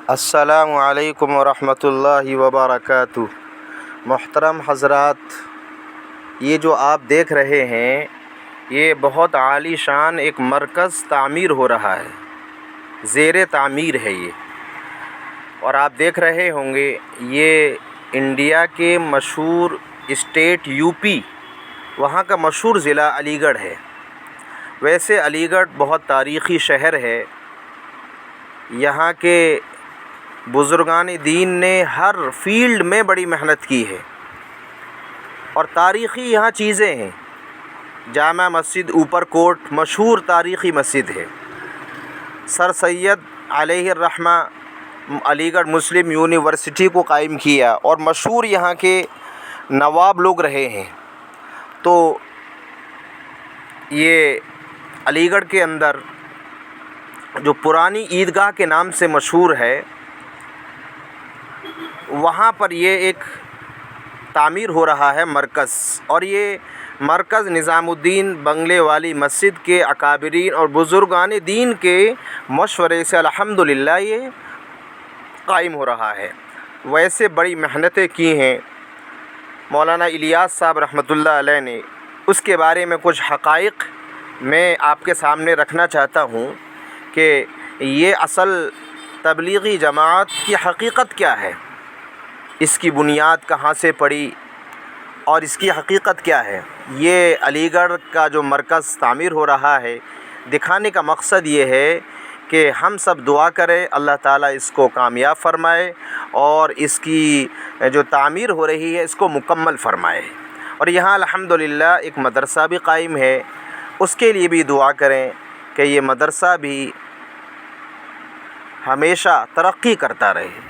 السلام علیکم ورحمۃ اللہ وبرکاتہ۔ محترم حضرات، یہ جو آپ دیکھ رہے ہیں یہ بہت عالی شان ایک مرکز تعمیر ہو رہا ہے، زیر تعمیر ہے یہ، اور آپ دیکھ رہے ہوں گے یہ انڈیا کے مشہور اسٹیٹ یو پی، وہاں کا مشہور ضلع علی گڑھ ہے۔ ویسے علی گڑھ بہت تاریخی شہر ہے، یہاں کے بزرگان دین نے ہر فیلڈ میں بڑی محنت کی ہے، اور تاریخی یہاں چیزیں ہیں۔ جامع مسجد اوپر کوٹ مشہور تاریخی مسجد ہے۔ سر سید علیہ الرحمہ علی گڑھ مسلم یونیورسٹی کو قائم کیا، اور مشہور یہاں کے نواب لوگ رہے ہیں۔ تو یہ علی گڑھ کے اندر جو پرانی عیدگاہ کے نام سے مشہور ہے، وہاں پر یہ ایک تعمیر ہو رہا ہے مرکز، اور یہ مرکز نظام الدین بنگلے والی مسجد کے اکابرین اور بزرگان دین کے مشورے سے الحمدللہ یہ قائم ہو رہا ہے۔ ویسے بڑی محنتیں کی ہیں مولانا الیاس صاحب رحمۃ اللہ علیہ نے، اس کے بارے میں کچھ حقائق میں آپ کے سامنے رکھنا چاہتا ہوں کہ یہ اصل تبلیغی جماعت کی حقیقت کیا ہے، اس کی بنیاد کہاں سے پڑی، اور اس کی حقیقت کیا ہے۔ یہ علی گڑھ کا جو مرکز تعمیر ہو رہا ہے، دکھانے کا مقصد یہ ہے کہ ہم سب دعا کریں اللہ تعالیٰ اس کو کامیاب فرمائے، اور اس کی جو تعمیر ہو رہی ہے اس کو مکمل فرمائے۔ اور یہاں الحمدللہ ایک مدرسہ بھی قائم ہے، اس کے لیے بھی دعا کریں کہ یہ مدرسہ بھی ہمیشہ ترقی کرتا رہے۔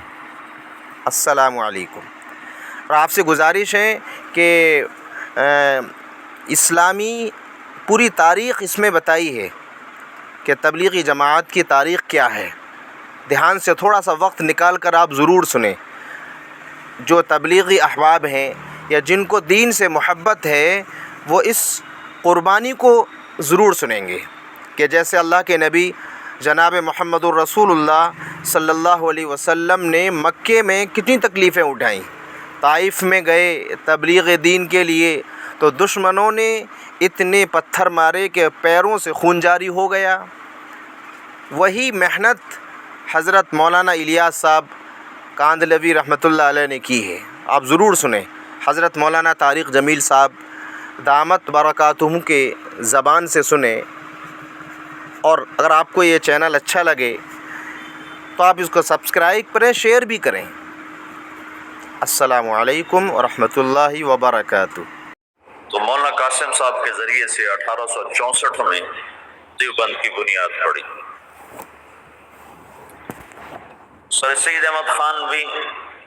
السلام علیکم۔ اور آپ سے گزارش ہے کہ اسلامی پوری تاریخ اس میں بتائی ہے کہ تبلیغی جماعت کی تاریخ کیا ہے۔ دھیان سے تھوڑا سا وقت نکال کر آپ ضرور سنیں۔ جو تبلیغی احباب ہیں یا جن کو دین سے محبت ہے، وہ اس قربانی کو ضرور سنیں گے کہ جیسے اللہ کے نبی جناب محمد الرسول اللہ صلی اللہ علیہ وسلم نے مکے میں کتنی تکلیفیں اٹھائیں۔ طائف میں گئے تبلیغ دین کے لیے تو دشمنوں نے اتنے پتھر مارے کہ پیروں سے خون جاری ہو گیا۔ وہی محنت حضرت مولانا الیاس صاحب کاندھلوی رحمۃ اللہ علیہ نے کی ہے۔ آپ ضرور سنیں، حضرت مولانا طارق جمیل صاحب دامت برکاتہم کے زبان سے سنیں، اور اگر آپ کو یہ چینل اچھا لگے تو آپ اس کو سبسکرائب کریں، شیئر بھی کریں۔ السلام علیکم ورحمۃ اللہ وبرکاتہ۔ تو مولانا قاسم صاحب کے ذریعے سے 1864 میں دیوبند کی بنیاد پڑی۔ سر سید احمد خان بھی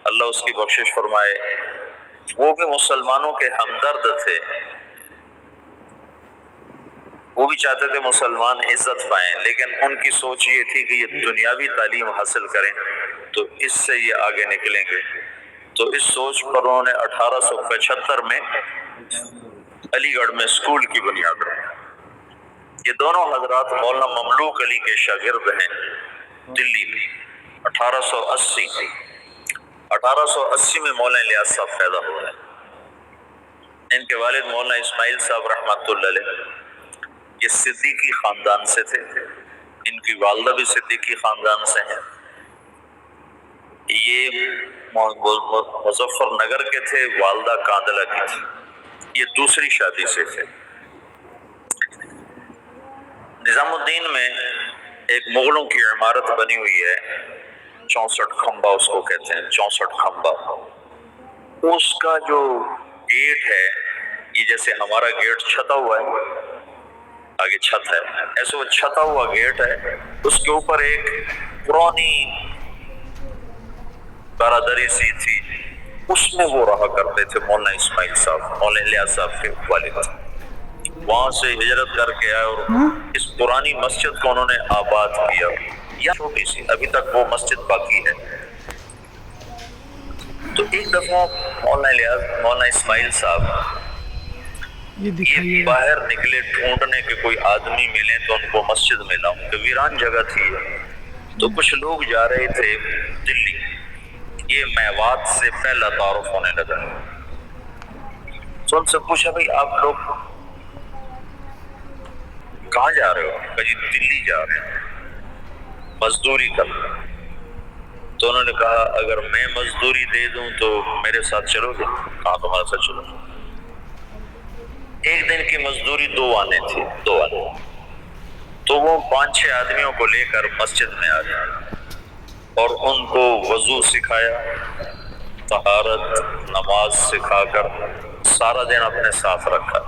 اللہ اس کی بخشش فرمائے، وہ بھی مسلمانوں کے ہمدرد تھے، وہ بھی چاہتے تھے مسلمان عزت پائیں، لیکن ان کی سوچ یہ تھی کہ یہ دنیاوی تعلیم حاصل کریں تو اس سے یہ آگے نکلیں گے۔ تو اس سوچ پر انہوں نے 1875 میں علی گڑھ میں اسکول کی بنیاد رکھی۔ یہ دونوں حضرات مولانا مملوک علی کے شاگرد ہیں دلی میں۔ 1880 میں مولانا الیاس صاحب پیدا ہوئے ہیں۔ ان کے والد مولانا اسماعیل صاحب رحمۃ اللہ علیہ یہ صدیقی خاندان سے تھے، ان کی والدہ بھی صدیقی خاندان سے ہیں۔ یہ مظفر نگر کے تھے، والدہ کاندلہ کی تھی، یہ دوسری شادی سے تھے۔ نظام الدین میں ایک مغلوں کی عمارت بنی ہوئی ہے، 64 کھمبا اس کو کہتے ہیں، 64 کھمبا۔ اس کا جو گیٹ ہے، یہ جیسے ہمارا گیٹ چھتا ہوا ہے، آگے چھت ہے، ایسے وہ چھتا ہوا گیٹ ہے، اس کے اوپر ایک پرانی برادری سی تھی، اس میں وہ رہا کرتے تھے مولانا اسماعیل صاحب، مولانا الیاس صاحب کے والد۔ وہاں سے ہجرت کر کے آئے اور اس پرانی مسجد کو انہوں نے آباد کیا، یا چھوٹی سی ابھی تک وہ مسجد باقی ہے۔ تو ایک دفعہ مولانا اسماعیل صاحب یہ باہر نکلے ڈھونڈنے کے کوئی آدمی ملے تو ان کو مسجد میں لاؤں، کہ ویران جگہ تھی، تو کچھ لوگ جا رہے تھے دلی، یہ میوات سے پہلا تعارف ہونے لگا، تو ان سے پوچھا بھئی آپ لوگ کہاں جا رہے ہو؟ کہا جی دلی جا رہے ہیں مزدوری کرنا۔ تو انہوں نے کہا اگر میں مزدوری دے دوں تو میرے ساتھ چلو گے؟ کہاں تمہارے ساتھ چلو گے؟ ایک دن کی مزدوری 2 آنے تھی، 2 آنے، تو وہ 5-6 آدمیوں کو لے کر مسجد میں آ گئے اور ان کو وضو سکھایا، طہارت، نماز سکھا کر سارا دن اپنے ساتھ رکھا۔